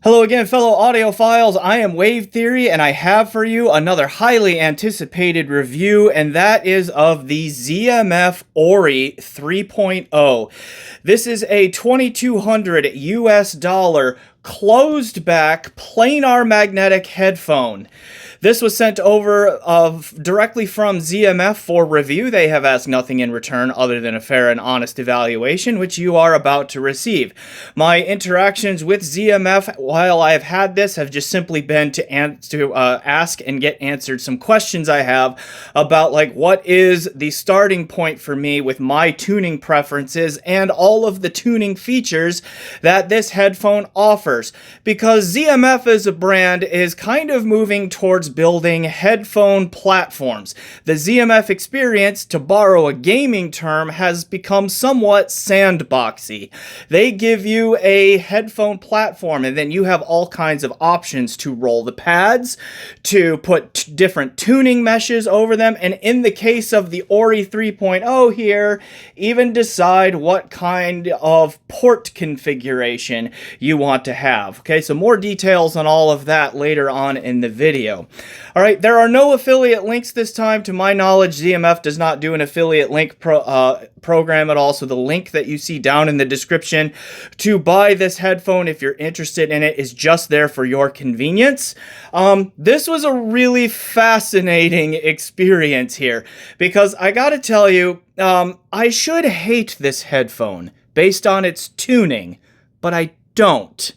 Hello again, fellow audiophiles. I am Wave Theory, and I have for you another highly anticipated review, and that is of the ZMF Ori 3.0. This is a $2,200 US closed back planar magnetic headphone. This was sent over directly from ZMF for review. They have asked nothing in return other than a fair and honest evaluation, which you are about to receive. My interactions with ZMF while I have had this have just simply been to ask and get answered some questions I have about what is the starting point for me with my tuning preferences and all of the tuning features that this headphone offers. Because ZMF as a brand is kind of moving towards building headphone platforms. The ZMF experience, to borrow a gaming term, has become somewhat sandboxy. They give you a headphone platform and then you have all kinds of options to roll the pads, to put different tuning meshes over them, and in the case of the Ori 3.0 here, even decide what kind of port configuration you want to have. Okay, so more details on all of that later on in the video. All right, there are no affiliate links this time. To my knowledge, ZMF does not do an affiliate link program at all, so the link that you see down in the description to buy this headphone, if you're interested in it, is just there for your convenience. This was a really fascinating experience here, because I gotta tell you, I should hate this headphone based on its tuning, but I don't.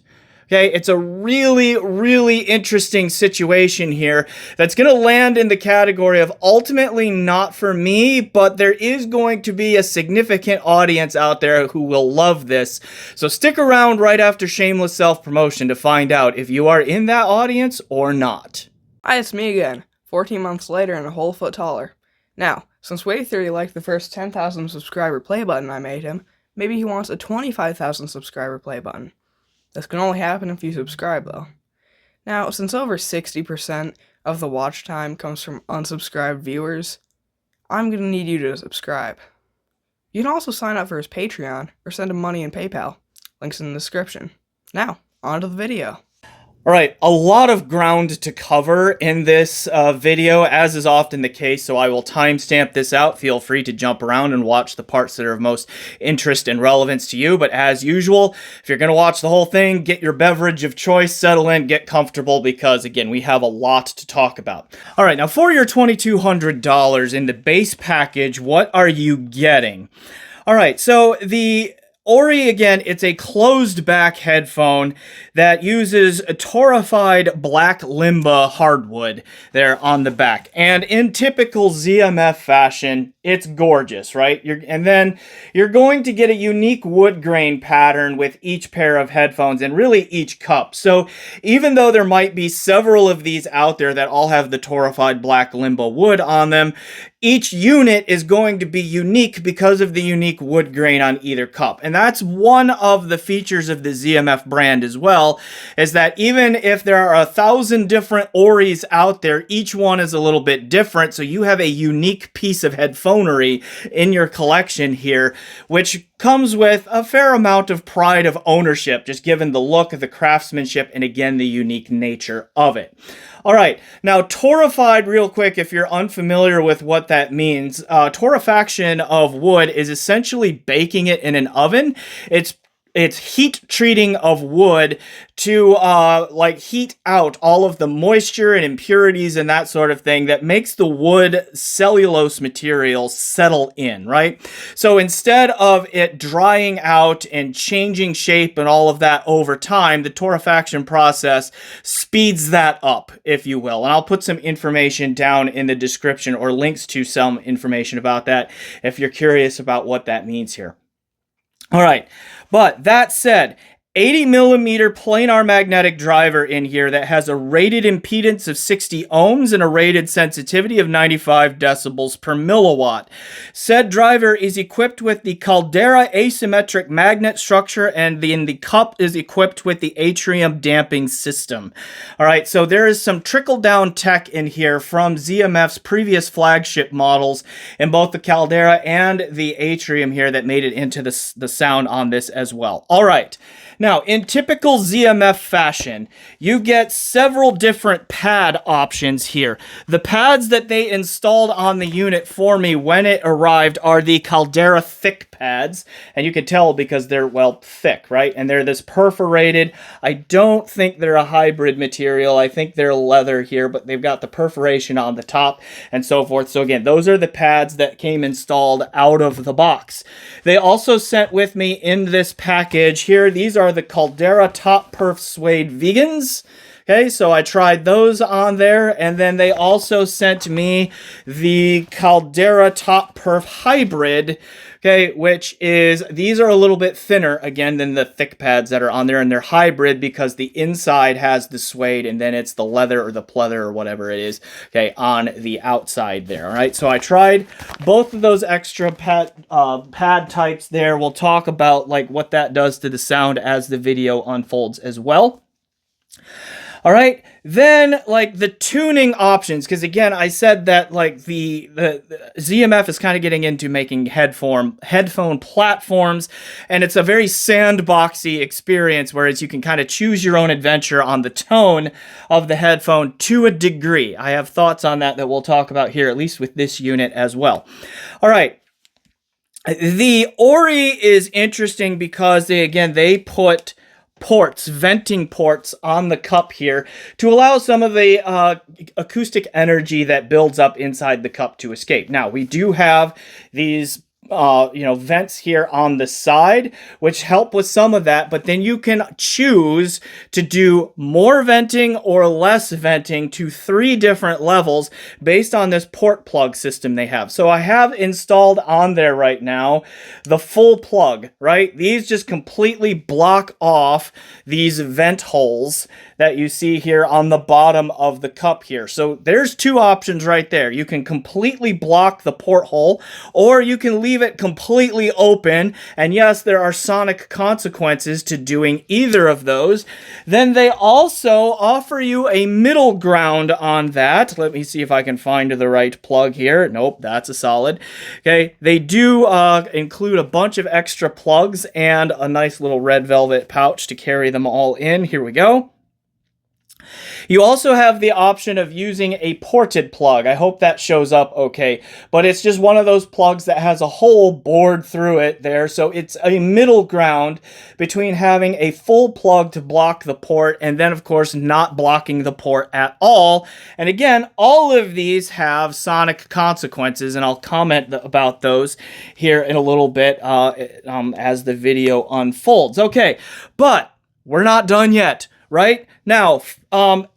Okay, it's a really, really interesting situation here that's going to land in the category of ultimately not for me, but there is going to be a significant audience out there who will love this. So stick around right after shameless self-promotion to find out if you are in that audience or not. Hi, it's me again, 14 months later and a whole foot taller. Now, since Wave Theory liked the first 10,000 subscriber play button I made him, maybe he wants a 25,000 subscriber play button. This can only happen if you subscribe, though. Now, since over 60% of the watch time comes from unsubscribed viewers, I'm going to need you to subscribe. You can also sign up for his Patreon or send him money in PayPal. Links in the description. Now, on to the video. Alright, a lot of ground to cover in this video, as is often the case, so I will timestamp this out. Feel free to jump around and watch the parts that are of most interest and relevance to you, but as usual, if you're going to watch the whole thing, get your beverage of choice, settle in, get comfortable, because again, we have a lot to talk about. Alright, now for your $2,200 in the base package, what are you getting? Alright, so the Ori, again, it's a closed-back headphone that uses a torrefied black limba hardwood there on the back. And in typical ZMF fashion, it's gorgeous, right? And then you're going to get a unique wood grain pattern with each pair of headphones and really each cup. So even though there might be several of these out there that all have the torrefied black limba wood on them, each unit is going to be unique because of the unique wood grain on either cup. And that's one of the features of the ZMF brand as well, is that even if there are 1,000 different Oris out there, each one is a little bit different. So you have a unique piece of headphonery in your collection here, which comes with a fair amount of pride of ownership, just given the look, the craftsmanship, and again, the unique nature of it. All right, now torrefied, real quick, if you're unfamiliar with what that means, torrefaction of wood is essentially baking it in an oven. It's heat treating of wood to heat out all of the moisture and impurities and that sort of thing that makes the wood cellulose material settle in, right? So instead of it drying out and changing shape and all of that over time, the torrefaction process speeds that up, if you will. And I'll put some information down in the description or links to some information about that if you're curious about what that means here. All right, but that said, 80mm planar magnetic driver in here that has a rated impedance of 60 ohms and a rated sensitivity of 95 decibels per milliwatt. Said driver is equipped with the Calderas asymmetric magnet structure, and the cup is equipped with the atrium damping system. All right, so there is some trickle-down tech in here from ZMF's previous flagship models in both the Calderas and the atrium here that made it into the sound on this as well. All right. Now, in typical ZMF fashion, you get several different pad options here. The pads that they installed on the unit for me when it arrived are the Caldera thick pads, and you can tell because they're, well, thick, right? And they're this perforated. I don't think they're a hybrid material. I think they're leather here, but they've got the perforation on the top and so forth. So again, those are the pads that came installed out of the box. They also sent with me in this package here, these are the Caldera Top Perf Suede Vegans. Okay, so I tried those on there, and then they also sent me the Caldera Top Perf Hybrid, okay, which is, these are a little bit thinner, again, than the thick pads that are on there, and they're hybrid because the inside has the suede, and then it's the leather or the pleather or whatever it is, okay, on the outside there, all right? So I tried both of those extra pad types there. We'll talk about, like, what that does to the sound as the video unfolds as well. All right, then, like, the tuning options, because again, I said that, like, the ZMF is kind of getting into making headphone platforms, and it's a very sandboxy experience, whereas you can kind of choose your own adventure on the tone of the headphone to a degree. I have thoughts on that we'll talk about here, at least with this unit as well. All right. The Ori is interesting because they put ports, venting ports on the cup here to allow some of the acoustic energy that builds up inside the cup to escape. Now, we do have these vents here on the side, which help with some of that, but then you can choose to do more venting or less venting to 3 different levels based on this port plug system they have. So I have installed on there right now the full plug, right? These just completely block off these vent holes that you see here on the bottom of the cup here. So there's 2 options right there. You can completely block the porthole, or you can leave it completely open. And yes, there are sonic consequences to doing either of those. Then they also offer you a middle ground on that. Let me see if I can find the right plug here. Nope, that's a solid. Okay, they do include a bunch of extra plugs and a nice little red velvet pouch to carry them all in. Here we go. You also have the option of using a ported plug. I hope that shows up okay, but it's just one of those plugs that has a hole bored through it there, so it's a middle ground between having a full plug to block the port and then, of course, not blocking the port at all. And again, all of these have sonic consequences, and I'll comment about those here in a little bit as the video unfolds. Okay, but we're not done yet. Right? Now,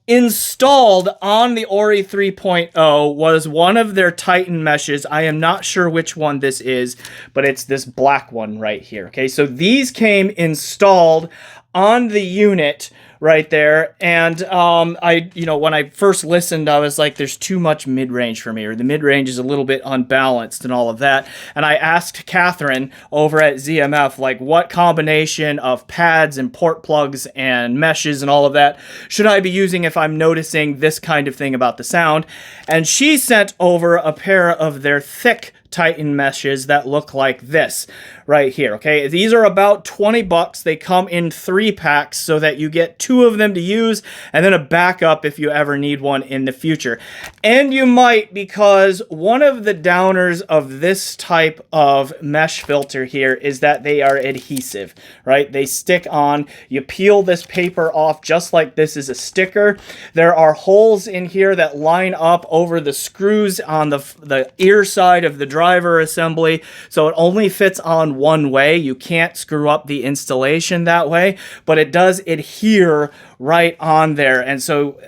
installed on the Ori 3.0 was one of their Titan meshes. I am not sure which one this is, but it's this black one right here. Okay, so these came installed on the unit right there, and when I first listened, I was like, there's too much mid-range for me, or the mid-range is a little bit unbalanced and all of that, and I asked Catherine over at ZMF, like, what combination of pads and port plugs and meshes and all of that should I be using if I'm noticing this kind of thing about the sound, and she sent over a pair of their thick Titan meshes that look like this right here. Okay, these are about 20 bucks. They come in 3 packs so that you get 2 of them to use and then a backup if you ever need one in the future. And you might, because one of the downers of this type of mesh filter here is that they are adhesive, right? They stick on. You peel this paper off just like this is a sticker. There are holes in here that line up over the screws on the ear side of the driver assembly, so it only fits on one way. You can't screw up the installation that way, but it does adhere right on there, and so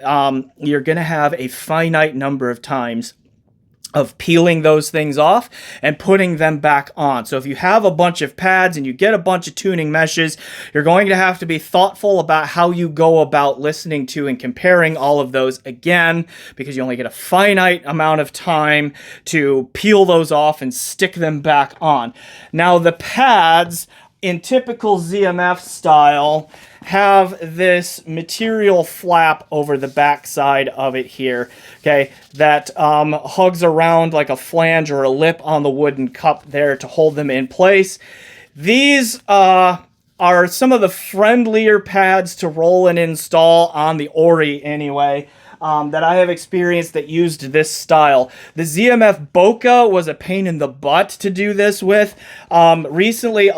you're gonna have a finite number of times of peeling those things off and putting them back on. So if you have a bunch of pads and you get a bunch of tuning meshes, you're going to have to be thoughtful about how you go about listening to and comparing all of those again, because you only get a finite amount of time to peel those off and stick them back on. Now, the pads, in typical ZMF style, have this material flap over the back side of it here, okay, that hugs around like a flange or a lip on the wooden cup there to hold them in place. These are some of the friendlier pads to roll and install on the Ori anyway. That I have experienced that used this style. The ZMF Bokeh was a pain in the butt to do this with. Recently,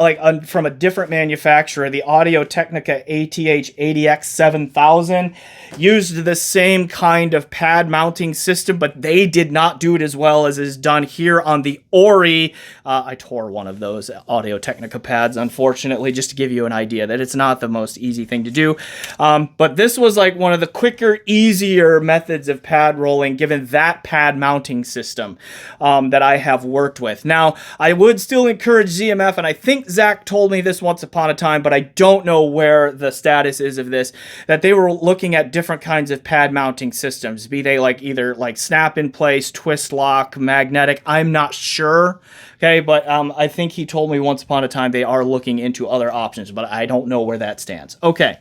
from a different manufacturer, the Audio-Technica ATH-80X 7000 used the same kind of pad mounting system, but they did not do it as well as is done here on the Ori. I tore one of those Audio-Technica pads, unfortunately, just to give you an idea that it's not the most easy thing to do. But this was like one of the quicker, easier methods of pad rolling given that pad mounting system that I have worked with. Now, I would still encourage ZMF, and I think Zach told me this once upon a time, but I don't know where the status is of this, that they were looking at different kinds of pad mounting systems, be they like either like snap in place, twist lock, magnetic. I'm not sure. Okay, but I think he told me once upon a time they are looking into other options, but I don't know where that stands. Okay.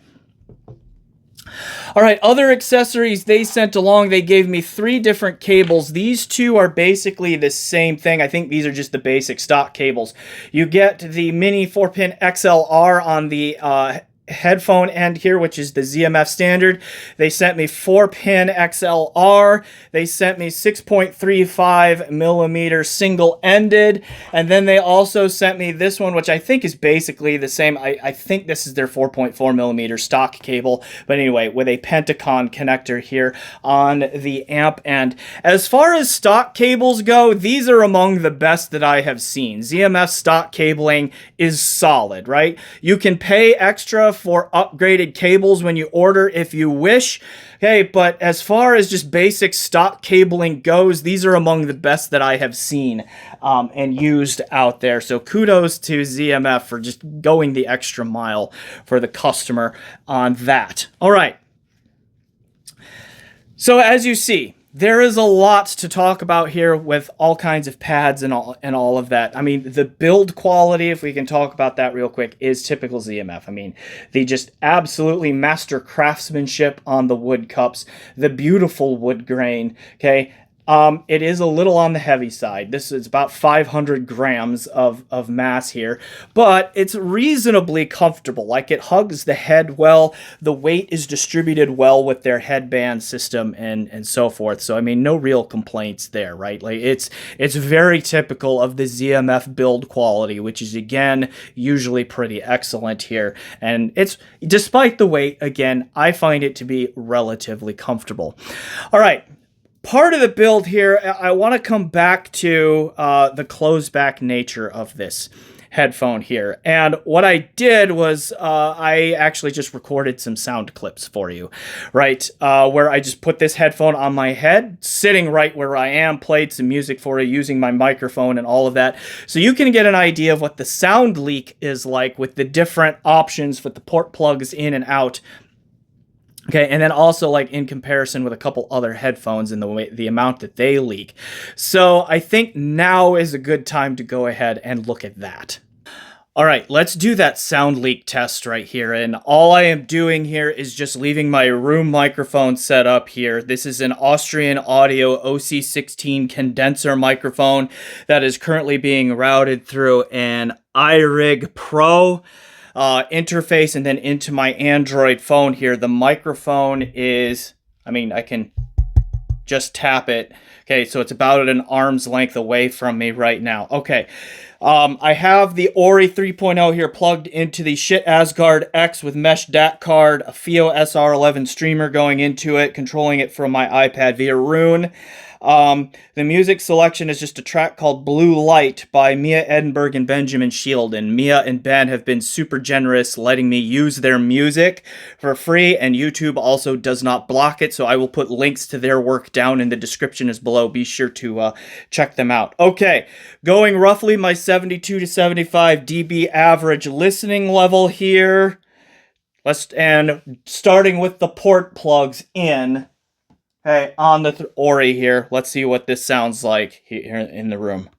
All right, other accessories they sent along, they gave me 3 different cables. These 2 are basically the same thing. I think these are just the basic stock cables. You get the mini 4-pin XLR on the headphone end here, which is the ZMF standard. They sent me 4-pin XLR. They sent me 6.35 millimeter single-ended, and then they also sent me this one, which I think is basically the same. I think this is their 4.4 millimeter stock cable, but anyway, with a Pentacon connector here on the amp end. As far as stock cables go, these are among the best that I have seen. ZMF stock cabling is solid, right? You can pay extra for upgraded cables when you order if you wish. Okay, but as far as just basic stock cabling goes, these are among the best that I have seen and used out there. So kudos to ZMF for just going the extra mile for the customer on that. All right. So as you see, there is a lot to talk about here with all kinds of pads and all of that. I mean, the build quality, if we can talk about that real quick, is typical ZMF. I mean, the just absolutely master craftsmanship on the wood cups, the beautiful wood grain, okay? It is a little on the heavy side. This is about 500 grams of mass here, but it's reasonably comfortable. Like, it hugs the head well. The weight is distributed well with their headband system and so forth. So, I mean, no real complaints there, right? Like, it's very typical of the ZMF build quality, which is, again, usually pretty excellent here. And it's, despite the weight, again, I find it to be relatively comfortable. All right. Part of the build here, I want to come back to the closed-back nature of this headphone here. And what I did was I actually just recorded some sound clips for you, right? Where I just put this headphone on my head, sitting right where I am, played some music for you using my microphone and all of that. So you can get an idea of what the sound leak is like with the different options with the port plugs in and out. Okay, and then also like in comparison with a couple other headphones and the amount that they leak. So I think now is a good time to go ahead and look at that. All right, let's do that sound leak test right here. And all I am doing here is just leaving my room microphone set up here. This is an Austrian Audio OC16 condenser microphone that is currently being routed through an iRig Pro interface and then into my Android phone here. The microphone is, I mean, I can just tap it. Okay, so it's about at an arm's length away from me right now. Okay, I have the Ori 3.0 here plugged into the Shit Asgard X with mesh DAC card, a Fiio SR11 streamer going into it, controlling it from my iPad via Roon. The music selection is just a track called Blue Light by Mia Edenberg and Benjamin Sheilden. Mia and Ben have been super generous letting me use their music for free, and YouTube also does not block it, so I will put links to their work down in the description as below. Be sure to check them out. Okay, going roughly my 72 to 75 dB average listening level here. And starting with the port plugs in. Hey, on the Ori here, let's see what this sounds like here in the room.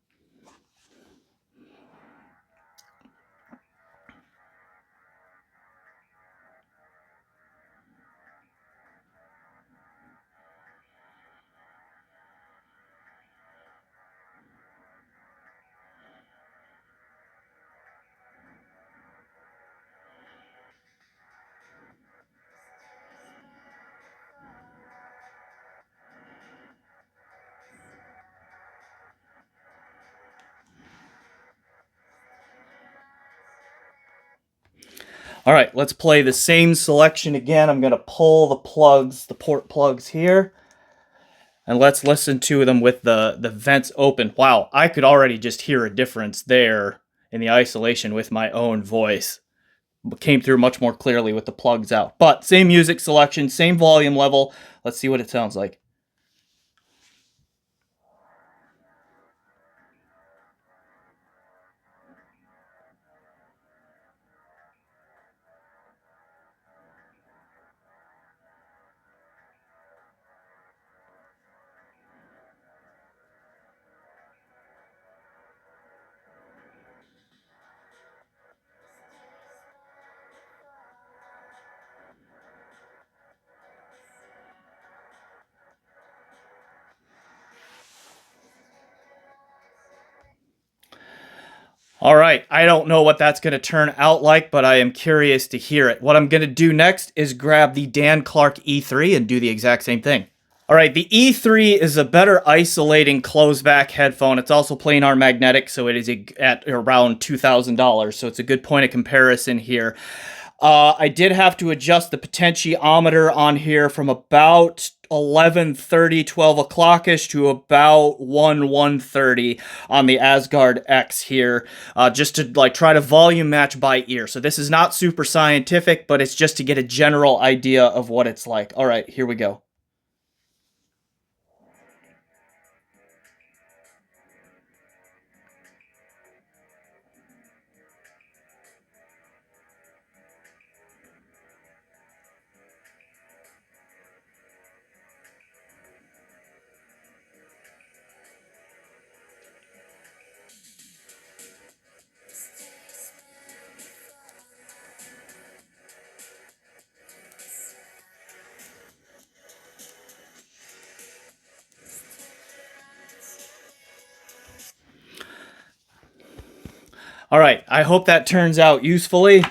All right, let's play the same selection again. I'm going to pull the plugs, the port plugs here. And let's listen to them with the vents open. Wow, I could already just hear a difference there in the isolation with my own voice. It came through much more clearly with the plugs out. But same music selection, same volume level. Let's see what it sounds like. All right, I don't know what that's going to turn out like, but I am curious to hear it. What I'm going to do next is grab the Dan Clark E3 and do the exact same thing. All right, the E3 is a better isolating closed-back headphone. It's also planar magnetic, so it is at around $2,000, so it's a good point of comparison here. I did have to adjust the potentiometer on here from about 11:30, 12 o'clock-ish to about 1:30 on the Asgard X here, just to try to volume match by ear. So this is not super scientific, but it's just to get a general idea of what it's like. All right, here we go. All right, I hope that turns out usefully.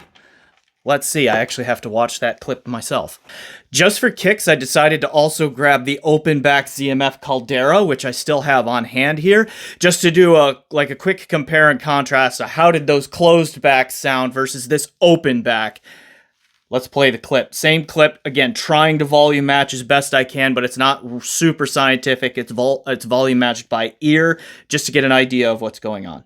Let's see, I actually have to watch that clip myself. Just for kicks, I decided to also grab the open back ZMF Caldera, which I still have on hand here, just to do a quick compare and contrast to how did those closed back sound versus this open back. Let's play the clip. Same clip, again, trying to volume match as best I can, but it's not super scientific. It's volume matched by ear, just to get an idea of what's going on.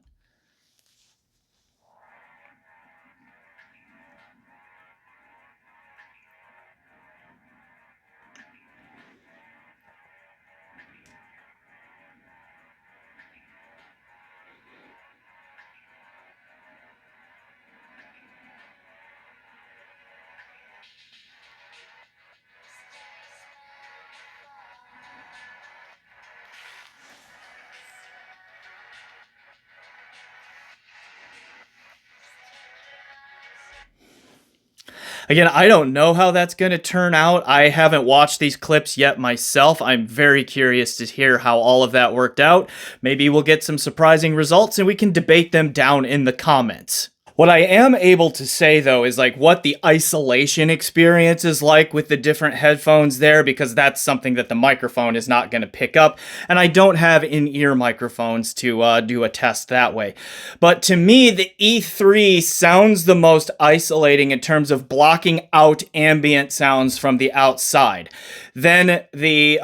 Again, I don't know how that's going to turn out. I haven't watched these clips yet myself. I'm very curious to hear how all of that worked out. Maybe we'll get some surprising results and we can debate them down in the comments. What I am able to say, though, is what the isolation experience is like with the different headphones there, because that's something that the microphone is not going to pick up, and I don't have in-ear microphones to do a test that way. But to me, the E3 sounds the most isolating in terms of blocking out ambient sounds from the outside. Then the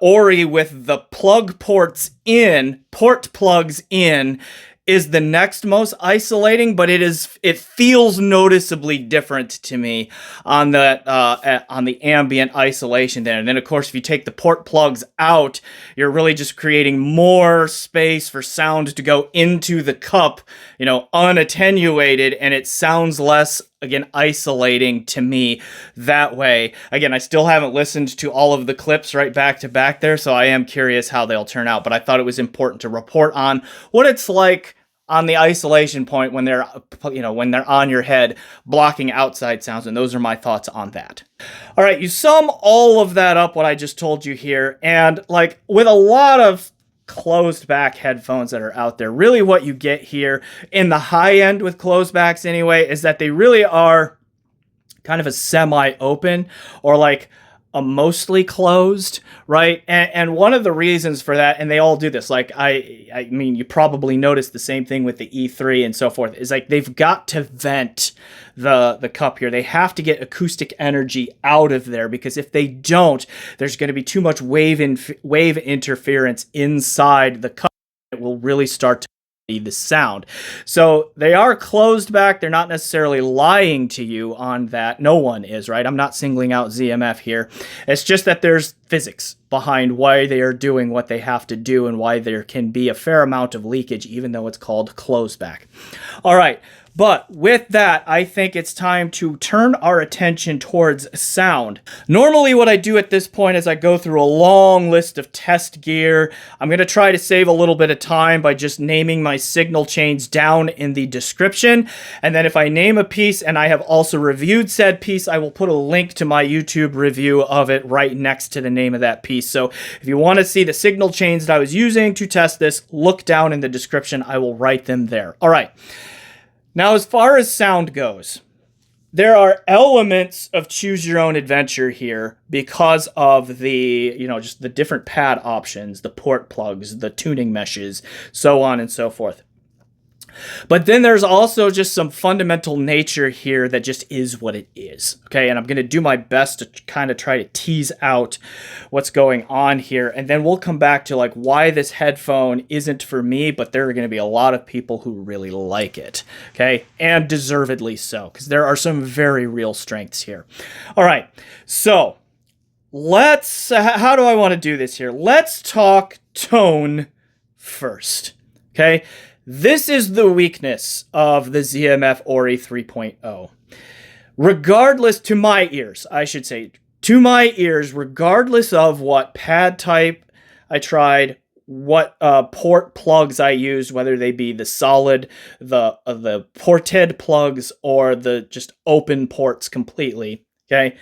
Ori with the port plugs in, is the next most isolating, but it feels noticeably different to me on the ambient isolation there. And then of course, if you take the port plugs out, you're really just creating more space for sound to go into the cup, unattenuated, and it sounds less, again, isolating to me that way. Again, I still haven't listened to all of the clips right back to back there, so I am curious how they'll turn out, but I thought it was important to report on what it's like on the isolation point when they're on your head blocking outside sounds, and those are my thoughts on that. All right, you sum all of that up, what I just told you here, and with a lot of closed back headphones that are out there, really what you get here in the high end with closed backs anyway is that they really are kind of a semi-open, or mostly closed, right? And one of the reasons for that, and they all do this, like I mean, you probably noticed the same thing with the E3 and so forth, is like they've got to vent the cup here. They have to get acoustic energy out of there, because if they don't, there's going to be too much wave interference inside the cup. It will really start to the sound. So they are closed back. They're not necessarily lying to you on that. No one is, right? I'm not singling out ZMF here. It's just that there's physics behind why they are doing what they have to do and why there can be a fair amount of leakage, even though it's called closed back. All right. But with that, I think it's time to turn our attention towards sound. Normally what I do at this point is I go through a long list of test gear. I'm going to try to save a little bit of time by just naming my signal chains down in the description. And then if I name a piece and I have also reviewed said piece, I will put a link to my YouTube review of it right next to the name of that piece. So if you want to see the signal chains that I was using to test this, look down in the description. I will write them there. All right. Now, as far as sound goes, there are elements of choose your own adventure here because of the, just the different pad options, the port plugs, the tuning meshes, so on and so forth. But then there's also just some fundamental nature here that just is what it is, okay? And I'm going to do my best to kind of try to tease out what's going on here. And then we'll come back to like why this headphone isn't for me, but there are going to be a lot of people who really like it, okay? And deservedly so, because there are some very real strengths here. All right, so how do I want to do this here? Let's talk tone first, okay? This is the weakness of the ZMF Ori 3.0. Regardless, to my ears, I should say, to my ears, regardless of what pad type I tried, what port plugs I used, whether they be the solid, the ported plugs, or the just open ports completely, okay?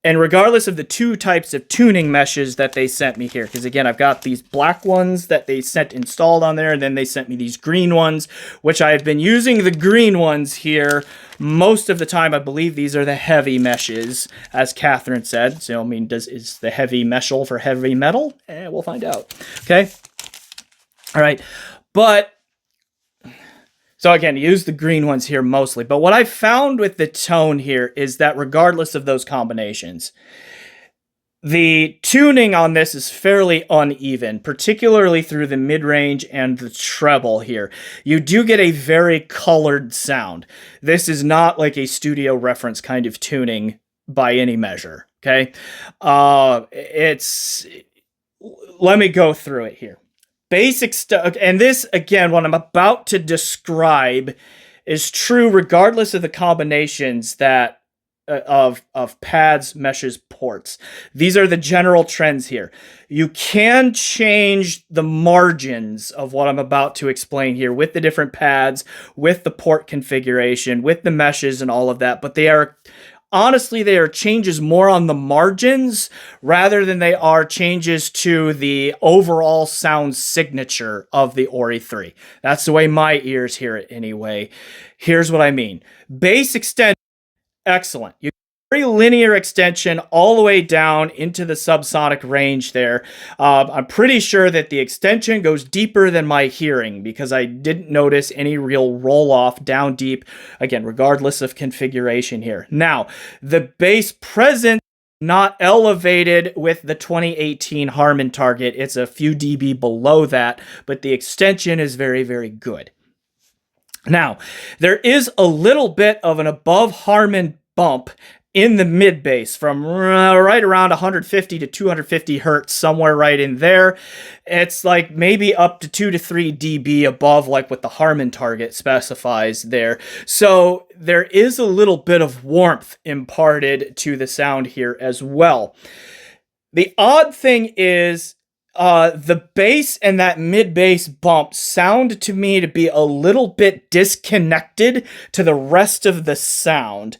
And regardless of the two types of tuning meshes that they sent me here, because again, I've got these black ones that they sent installed on there, and then they sent me these green ones, which I have been using the green ones here most of the time. I believe these are the heavy meshes, as Catherine said. So, I mean, is the heavy meshal for heavy metal? We'll find out. Okay. All right. But so again, use the green ones here mostly. But what I found with the tone here is that regardless of those combinations, the tuning on this is fairly uneven, particularly through the mid-range and the treble here. You do get a very colored sound. This is not like a studio reference kind of tuning by any measure, okay? Let me go through it here. Basic stuff, and this, again, what I'm about to describe is true regardless of the combinations that of pads, meshes, ports. These are the general trends here. You can change the margins of what I'm about to explain here with the different pads, with the port configuration, with the meshes and all of that, but honestly, they are changes more on the margins rather than they are changes to the overall sound signature of the Ori 3. That's the way my ears hear it anyway. Here's what I mean. Bass extension, excellent. You very linear extension all the way down into the subsonic range there. I'm pretty sure that the extension goes deeper than my hearing because I didn't notice any real roll-off down deep, again, regardless of configuration here. Now, the bass presence not elevated with the 2018 Harman target. It's a few dB below that, but the extension is very, very good. Now, there is a little bit of an above Harman bump in the mid bass from right around 150 to 250 hertz, somewhere right in there. It's like maybe up to 2 to 3 dB above like what the Harman target specifies there. So there is a little bit of warmth imparted to the sound here as well. The odd thing is the bass and that mid-bass bump sound to me to be a little bit disconnected to the rest of the sound.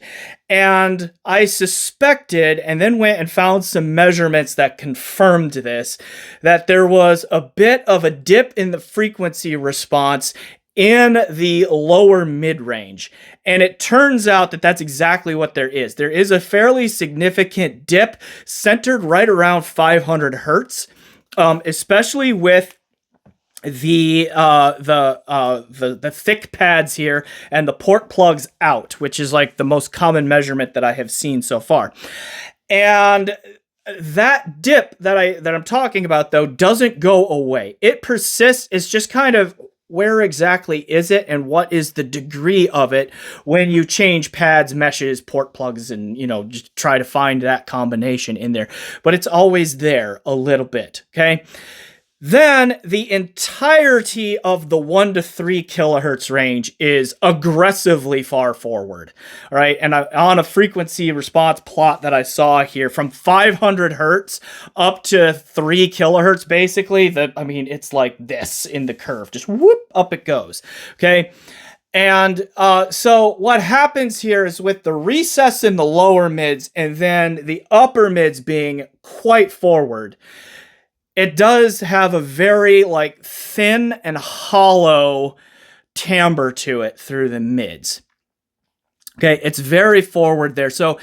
And I suspected, and then went and found some measurements that confirmed this, that there was a bit of a dip in the frequency response in the lower mid-range. And it turns out that that's exactly what there is. There is a fairly significant dip centered right around 500 hertz, especially with the thick pads here and the port plugs out, which is like the most common measurement that I have seen so far. And that dip that I'm talking about, though, doesn't go away. It persists. It's just kind of, where exactly is it and what is the degree of it when you change pads, meshes, port plugs, and, you know, just try to find that combination in there. But it's always there a little bit, okay? Then the entirety of the 1 to 3 kilohertz range is aggressively far forward, all right? And on a frequency response plot that I saw here, from 500 hertz up to 3 kilohertz, basically, it's like this in the curve, just whoop, up it goes, okay? And so what happens here is with the recess in the lower mids and then the upper mids being quite forward, it does have a very like thin and hollow timbre to it through the mids. Okay, it's very forward there. So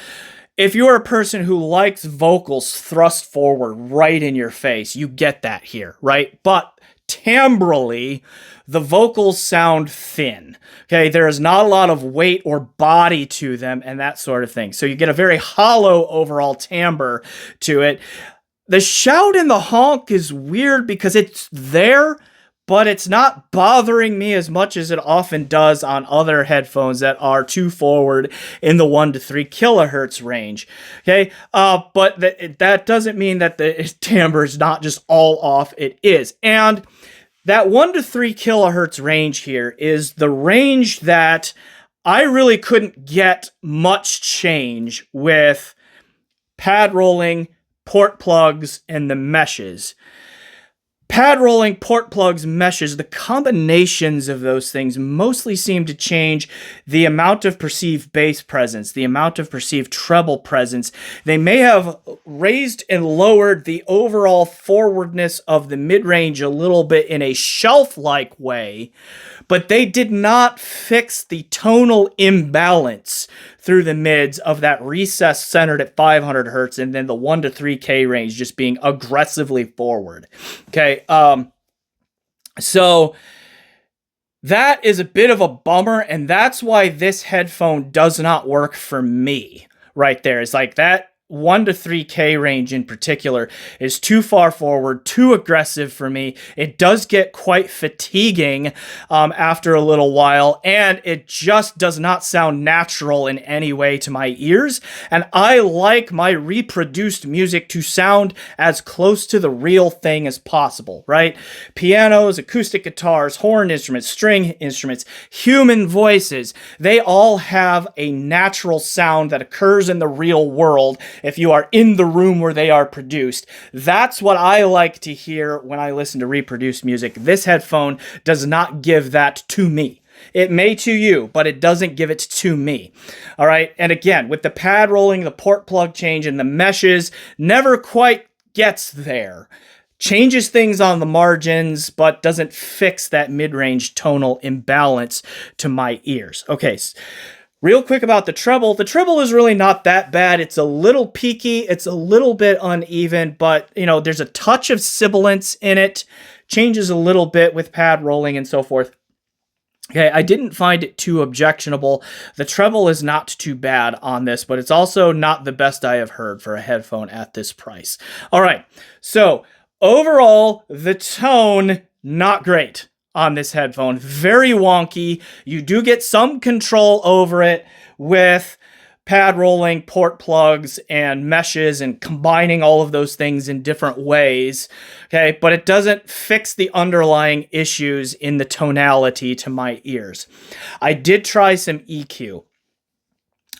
if you're a person who likes vocals thrust forward right in your face, you get that here, right? But timbrally, the vocals sound thin. Okay, there is not a lot of weight or body to them and that sort of thing. So you get a very hollow overall timbre to it. The shout and the honk is weird because it's there, but it's not bothering me as much as it often does on other headphones that are too forward in the 1 to 3 kilohertz range. Okay, but that doesn't mean that the timbre is not just all off. It is. And that 1 to 3 kilohertz range here is the range that I really couldn't get much change with pad rolling, port plugs, and the meshes. Pad rolling, port plugs, meshes, the combinations of those things mostly seem to change the amount of perceived bass presence, the amount of perceived treble presence. They may have raised and lowered the overall forwardness of the mid-range a little bit in a shelf-like way, but they did not fix the tonal imbalance through the mids of that recess centered at 500 hertz and then the 1 to 3K range just being aggressively forward. Okay, so that is a bit of a bummer, and that's why this headphone does not work for me right there. It's like that 1 to 3K range in particular is too far forward, too aggressive for me. It does get quite fatiguing after a little while, and it just does not sound natural in any way to my ears. And I like my reproduced music to sound as close to the real thing as possible, right? Pianos, acoustic guitars, horn instruments, string instruments, human voices, they all have a natural sound that occurs in the real world if you are in the room where they are produced. That's what I like to hear when I listen to reproduced music. This headphone does not give that to me. It may to you, but it doesn't give it to me. All right. And again, with the pad rolling, the port plug change, and the meshes, never quite gets there. Changes things on the margins, but doesn't fix that mid-range tonal imbalance to my ears. Okay. Real quick about the treble. The treble is really not that bad. It's a little peaky. It's a little bit uneven, but, you know, there's a touch of sibilance in it. Changes a little bit with pad rolling and so forth. Okay, I didn't find it too objectionable. The treble is not too bad on this, but it's also not the best I have heard for a headphone at this price. All right, so overall, the tone, not great on this headphone. Very wonky. You do get some control over it with pad rolling, port plugs, and meshes, and combining all of those things in different ways. Okay, but it doesn't fix the underlying issues in the tonality to my ears. I did try some EQ.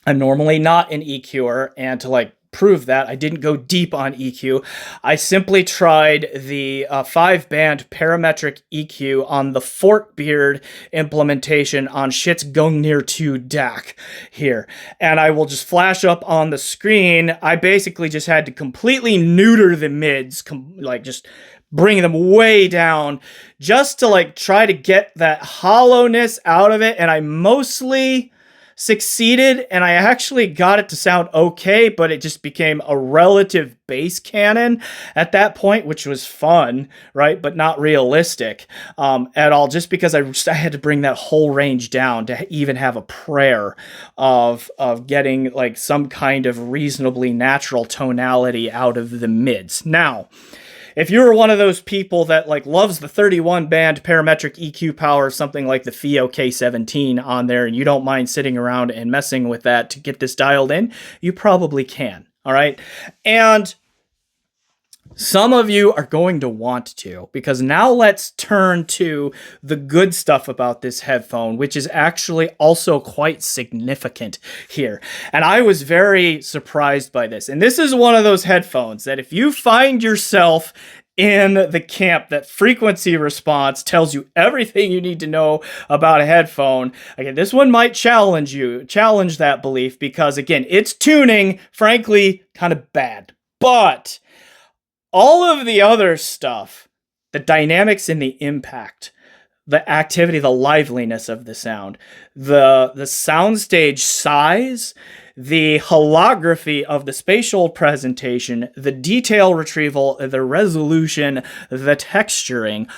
I'm normally not an EQer, and to like prove that. I didn't go deep on EQ. I simply tried the 5-band parametric EQ on the Forkbeard implementation on Shit's Gungnir 2 DAC here. And I will just flash up on the screen. I basically just had to completely neuter the mids, like just bring them way down just to like try to get that hollowness out of it. And I mostly succeeded, and I actually got it to sound okay, but it just became a relative bass cannon at that point, which was fun, right? But not realistic at all, just because I had to bring that whole range down to even have a prayer of getting like some kind of reasonably natural tonality out of the mids. Now, if you're one of those people that like loves the 31-band parametric EQ power of something like the Fiio K17 on there, and you don't mind sitting around and messing with that to get this dialed in, you probably can, all right? And some of you are going to want to, because now let's turn to the good stuff about this headphone, which is actually also quite significant here. And I was very surprised by this. And this is one of those headphones that if you find yourself in the camp that frequency response tells you everything you need to know about a headphone, again, this one might challenge that belief, because again, its tuning, frankly, kind of bad. But all of the other stuff, the dynamics and the impact, the activity, the liveliness of the sound, the soundstage size, the holography of the spatial presentation, the detail retrieval, the resolution, the texturing,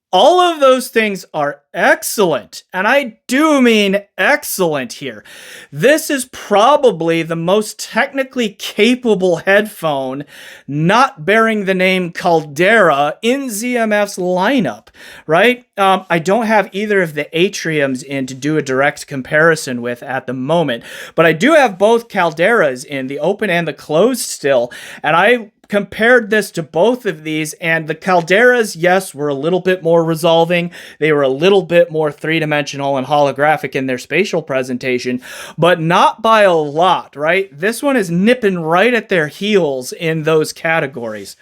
all of those things are excellent. And I do mean excellent here. This is probably the most technically capable headphone not bearing the name Caldera in ZMF's lineup, right? I don't have either of the Atriums in to do a direct comparison with at the moment, but I do have both Calderas in, the open and the closed still, and I compared this to both of these, and the Calderas, yes, were a little bit more resolving. They were a little bit more three-dimensional and holographic in their spatial presentation, but not by a lot, right? This one is nipping right at their heels in those categories.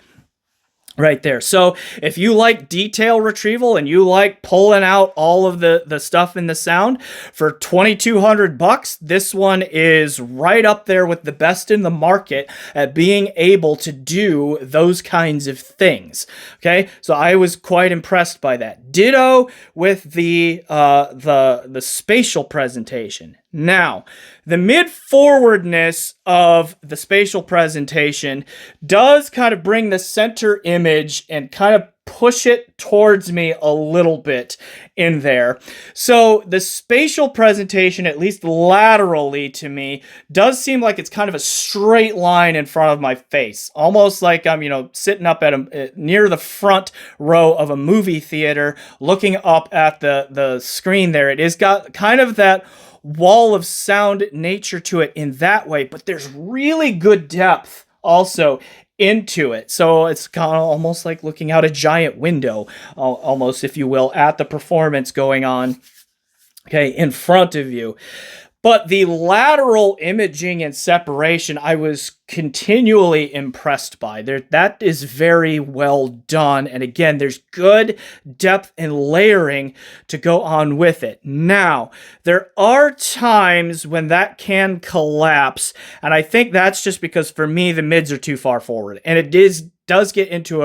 Right there. So if you like detail retrieval and you like pulling out all of the stuff in the sound for $2,200, this one is right up there with the best in the market at being able to do those kinds of things. Okay, so I was quite impressed by that. Ditto with the spatial presentation. Now, the mid-forwardness of the spatial presentation does kind of bring the center image and kind of push it towards me a little bit in there. So the spatial presentation, at least laterally to me, does seem like it's kind of a straight line in front of my face. Almost like I'm, sitting up at near the front row of a movie theater, looking up at the screen there. It has got kind of that wall of sound nature to it in that way, but there's really good depth also into it. So it's kind of almost like looking out a giant window, almost, if you will, at the performance going on, okay, in front of you. But the lateral imaging and separation, I was continually impressed by. That is very well done. And again, there's good depth and layering to go on with it. Now, there are times when that can collapse. And I think that's just because for me, the mids are too far forward. And it does get into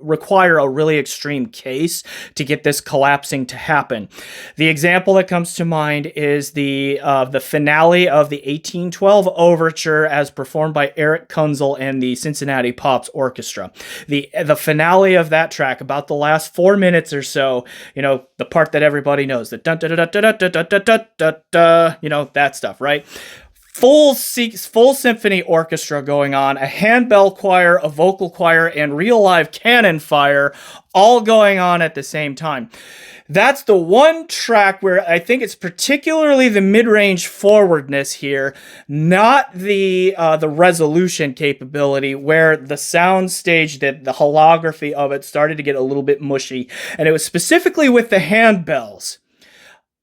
require a really extreme case to get this collapsing to happen. The example that comes to mind is the finale of the 1812 Overture as performed by Erich Kunzel and the Cincinnati Pops Orchestra. The finale of that track, about the last 4 minutes or so, the part that everybody knows, the dun da da da da da da da da da, that stuff, right? Full symphony orchestra going on, a handbell choir, a vocal choir, and real live cannon fire all going on at the same time. That's the one track where I think it's particularly the mid-range forwardness here, not the resolution capability, where the sound stage, the holography of it started to get a little bit mushy. And it was specifically with the handbells.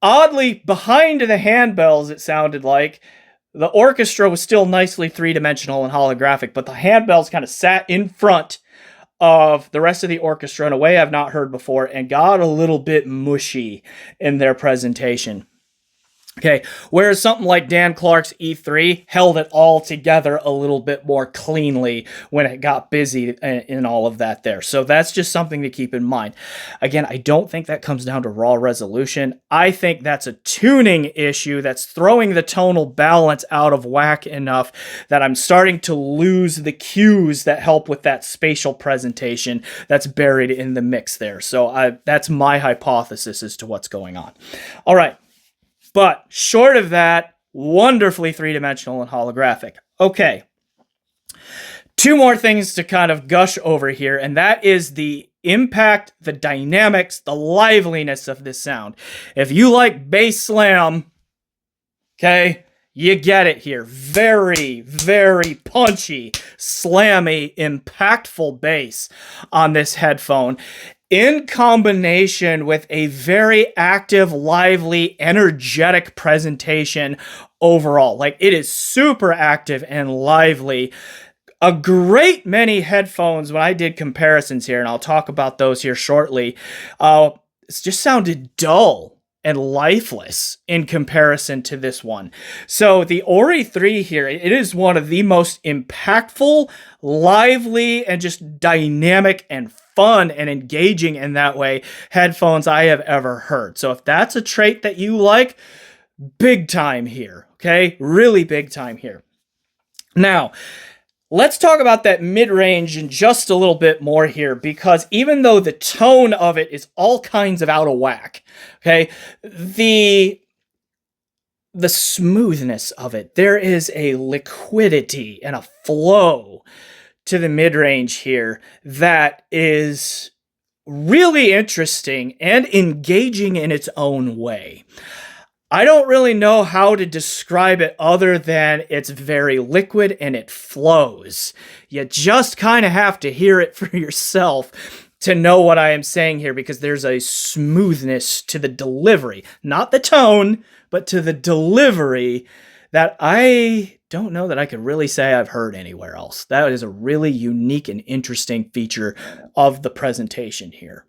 Oddly, behind the handbells, it sounded like, the orchestra was still nicely three-dimensional and holographic, but the handbells kind of sat in front of the rest of the orchestra in a way I've not heard before and got a little bit mushy in their presentation. Okay, whereas something like Dan Clark's E3 held it all together a little bit more cleanly when it got busy in all of that there. So that's just something to keep in mind. Again, I don't think that comes down to raw resolution. I think that's a tuning issue that's throwing the tonal balance out of whack enough that I'm starting to lose the cues that help with that spatial presentation that's buried in the mix there. So that's my hypothesis as to what's going on. All right. But short of that, wonderfully three-dimensional and holographic. Okay. Two more things to kind of gush over here, and that is the impact, the dynamics, the liveliness of this sound. If you like bass slam, okay, you get it here. Very, very punchy, slammy, impactful bass on this headphone, in combination with a very active, lively, energetic presentation overall. Like, it is super active and lively. A great many headphones, when I did comparisons here, and I'll talk about those here shortly, it just sounded dull and lifeless in comparison to this one. So the Ori 3 here, it is one of the most impactful, lively, and just dynamic and fun and engaging in that way headphones I have ever heard. So if that's a trait that you like, big time here, okay? Really big time here. Now, let's talk about that mid-range in just a little bit more here, because even though the tone of it is all kinds of out of whack, okay, the smoothness of it, there is a liquidity and a flow to the mid-range here that is really interesting and engaging in its own way. I don't really know how to describe it other than it's very liquid and it flows. You just kind of have to hear it for yourself to know what I am saying here, because there's a smoothness to the delivery, not the tone, but to the delivery that I don't know that I could really say I've heard anywhere else. That is a really unique and interesting feature of the presentation here.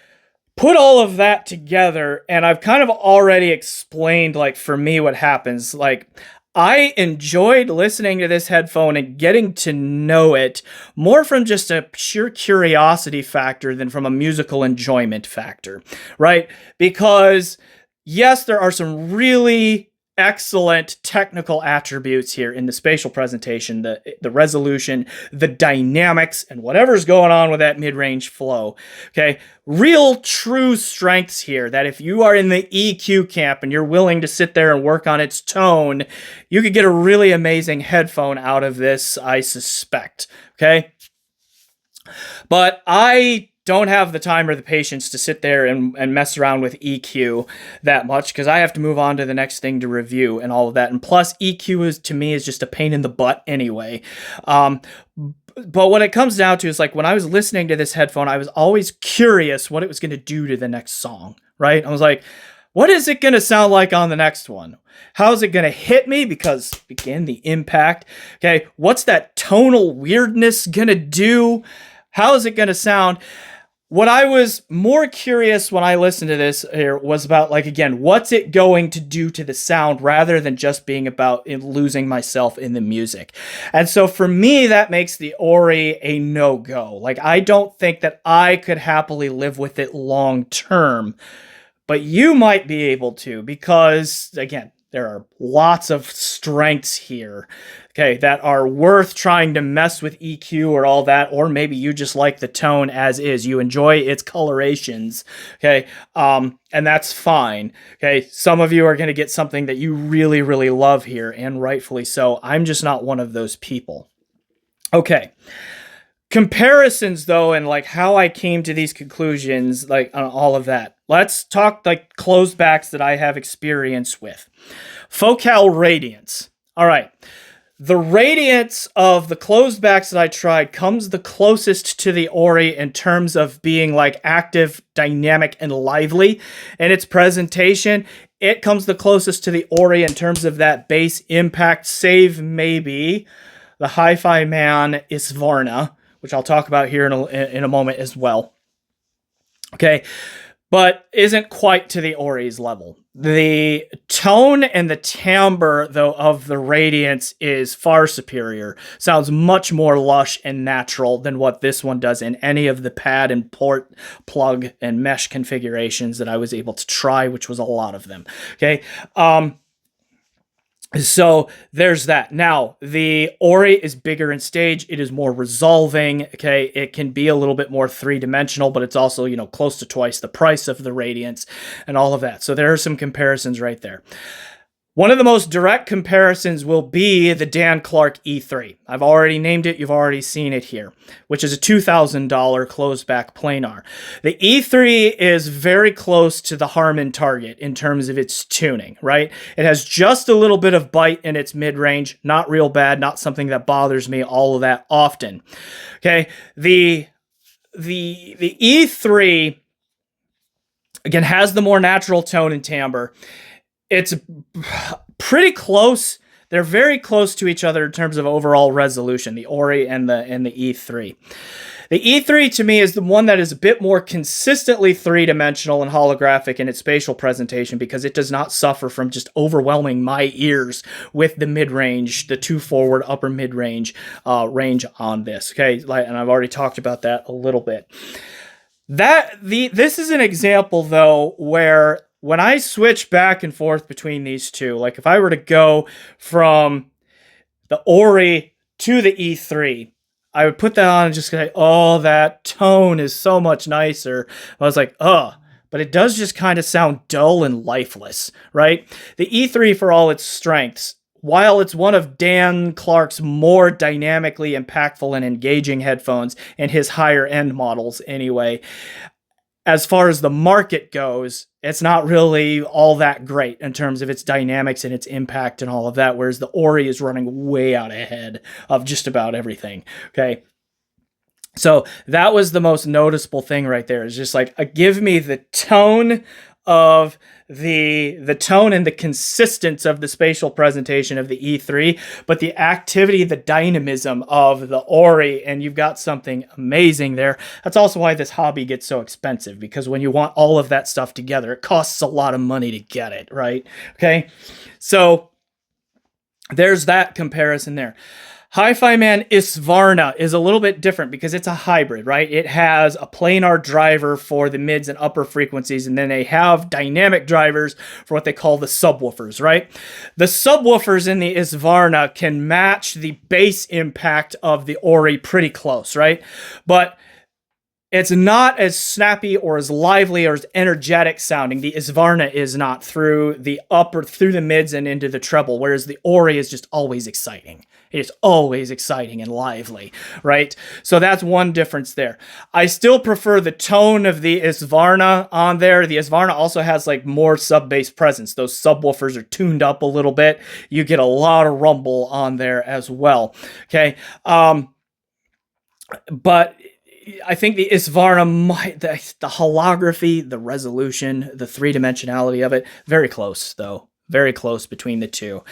Put all of that together, and I've kind of already explained, like, for me, what happens. Like, I enjoyed listening to this headphone and getting to know it more from just a pure curiosity factor than from a musical enjoyment factor, right? Because, yes, there are some really excellent technical attributes here in the spatial presentation, the resolution, the dynamics, and whatever's going on with that mid-range flow. Okay, real true strengths here that if you are in the EQ camp and you're willing to sit there and work on its tone, you could get a really amazing headphone out of this, I suspect. Okay, but I don't have the time or the patience to sit there and mess around with EQ that much, because I have to move on to the next thing to review and all of that. And plus, EQ to me is just a pain in the butt anyway. But what it comes down to is, like, when I was listening to this headphone, I was always curious what it was going to do to the next song, right? I was like, what is it going to sound like on the next one? How is it going to hit me? Because, again, the impact. Okay, what's that tonal weirdness going to do? How is it going to sound? What I was more curious when I listened to this here was about, like, again, what's it going to do to the sound rather than just being about losing myself in the music. And so for me, that makes the Ori a no-go. Like, I don't think that I could happily live with it long term, but you might be able to, because, again, there are lots of strengths here, okay, that are worth trying to mess with EQ or all that, or maybe you just like the tone as is. You enjoy its colorations, okay, and that's fine, okay? Some of you are going to get something that you really, really love here, and rightfully so. I'm just not one of those people. Okay. Comparisons, though, and, like, how I came to these conclusions, like, on all of that. Let's talk, like, closed backs that I have experience with. Focal Radiance. All right. The Radiance of the closed backs that I tried comes the closest to the Ori in terms of being like active, dynamic, and lively in its presentation. It comes the closest to the Ori in terms of that bass impact, save maybe the HiFiMan Isvarna, which I'll talk about here in a moment as well. Okay, but isn't quite to the Ori's level. The tone and the timbre, though, of the Radiance is far superior. Sounds much more lush and natural than what this one does in any of the pad and port, plug, and mesh configurations that I was able to try, which was a lot of them. Okay, so there's that. Now, the Ori is bigger in stage. It is more resolving. Okay, it can be a little bit more three-dimensional, but it's also, you know, close to twice the price of the Radiance and all of that. So there are some comparisons right there. One of the most direct comparisons will be the Dan Clark E3. I've already named it. You've already seen it here, which is a $2,000 closed back planar. The E3 is very close to the Harman Target in terms of its tuning, right? It has just a little bit of bite in its mid-range, not real bad, not something that bothers me all of that often. Okay, the E3 again has the more natural tone and timbre. It's pretty close. They're very close to each other in terms of overall resolution, the Ori and the E3. The E3 to me is the one that is a bit more consistently three-dimensional and holographic in its spatial presentation because it does not suffer from just overwhelming my ears with the mid-range, the two forward upper mid-range range on this. Okay, and I've already talked about that a little bit. This is an example though where when I switch back and forth between these two, like if I were to go from the Ori to the E3, I would put that on and just say, oh, that tone is so much nicer. I was like, oh, but it does just kind of sound dull and lifeless, right? The E3, for all its strengths, while it's one of Dan Clark's more dynamically impactful and engaging headphones in his higher end models anyway, as far as the market goes, it's not really all that great in terms of its dynamics and its impact and all of that, whereas the Ori is running way out ahead of just about everything, okay? So that was the most noticeable thing right there. Is just like, give me the tone of the tone and the consistence of the spatial presentation of the E3, but the activity, the dynamism of the Ori, and you've got something amazing there. That's also why this hobby gets so expensive, because when you want all of that stuff together, it costs a lot of money to get it, right? Okay, so there's that comparison there. HiFiMan Isvarna is a little bit different because it's a hybrid, right? It has a planar driver for the mids and upper frequencies, and then they have dynamic drivers for what they call the subwoofers, right? The subwoofers in the Isvarna can match the bass impact of the Ori pretty close, right? But it's not as snappy or as lively or as energetic sounding. The Isvarna is not through the upper, through the mids and into the treble, whereas the Ori is just always exciting. It is always exciting and lively, right? So that's one difference there. I still prefer the tone of the Isvarna on there. The Isvarna also has like more sub-bass presence. Those subwoofers are tuned up a little bit. You get a lot of rumble on there as well, okay? But I think the Isvarna, the holography, the resolution, the three-dimensionality of it, very close though. Very close between the two.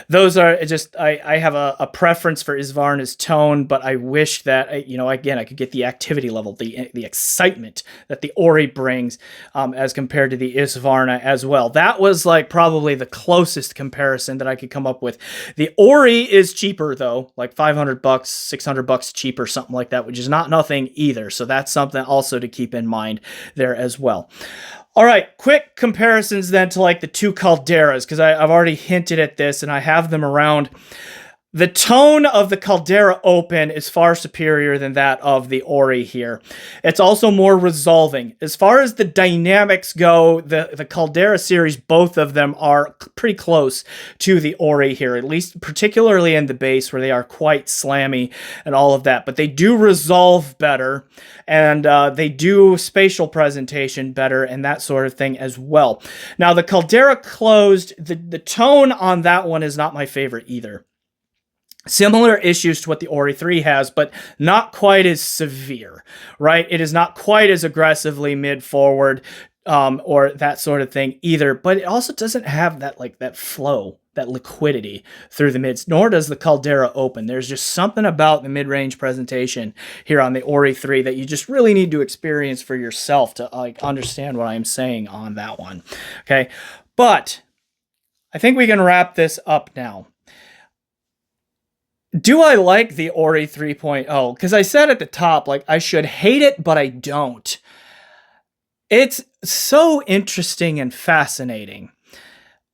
Those are just, I have a preference for Isvarna's tone, but I wish that, you know, again, I could get the activity level, the excitement that the Ori brings as compared to the Isvarna as well. That was like probably the closest comparison that I could come up with. The Ori is cheaper though, like $500, $600 cheaper, something like that, which is not nothing either. So that's something also to keep in mind there as well. All right, quick comparisons then to like the two Calderas, because I've already hinted at this and I have them around. The tone of the Caldera Open is far superior than that of the Ori here. It's also more resolving. As far as the dynamics go, the Caldera series, both of them are pretty close to the Ori here, at least particularly in the bass where they are quite slammy and all of that. But they do resolve better and they do spatial presentation better and that sort of thing as well. Now the Caldera Closed, the tone on that one is not my favorite either. Similar issues to what the Ori 3 has, but not quite as severe, right? It is not quite as aggressively mid-forward or that sort of thing either, but it also doesn't have that that flow, that liquidity through the mids, nor does the Caldera open. There's just something about the mid-range presentation here on the Ori 3 that you just really need to experience for yourself to understand what I'm saying on that one, okay? But I think we can wrap this up now. Do I like the Ori 3.0? Because I said at the top, I should hate it, but I don't. It's so interesting and fascinating.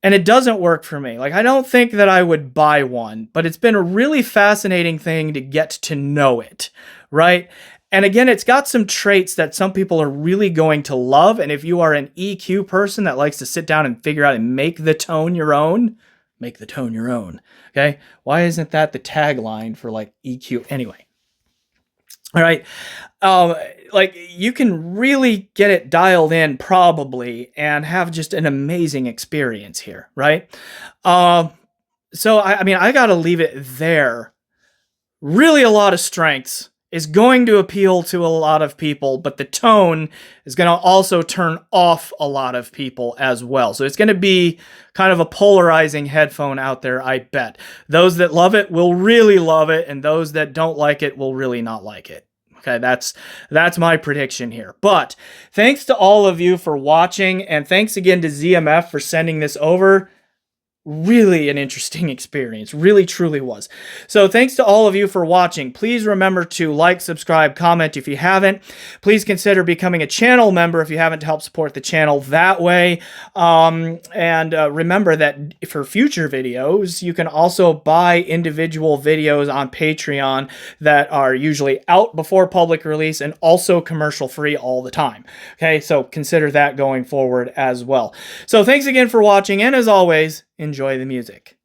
And it doesn't work for me. I don't think that I would buy one, but it's been a really fascinating thing to get to know it, right? And again, it's got some traits that some people are really going to love. And if you are an EQ person that likes to sit down and figure out and make the tone your own, make the tone your own. Okay. Why isn't that the tagline for EQ? Anyway. All right. You can really get it dialed in probably and have just an amazing experience here. Right. So I got to leave it there. Really a lot of strengths. Is going to appeal to a lot of people, but the tone is going to also turn off a lot of people as well. So it's going to be kind of a polarizing headphone out there, I bet. Those that love it will really love it, and those that don't like it will really not like it. Okay, that's my prediction here. But thanks to all of you for watching, and thanks again to ZMF for sending this over. Really an interesting experience. Really, truly was. So thanks to all of you for watching. Please remember to like, subscribe, comment if you haven't. Please consider becoming a channel member if you haven't to help support the channel that way. And remember that for future videos, you can also buy individual videos on Patreon that are usually out before public release and also commercial free all the time. Okay, so consider that going forward as well. So thanks again for watching, and as always, enjoy the music.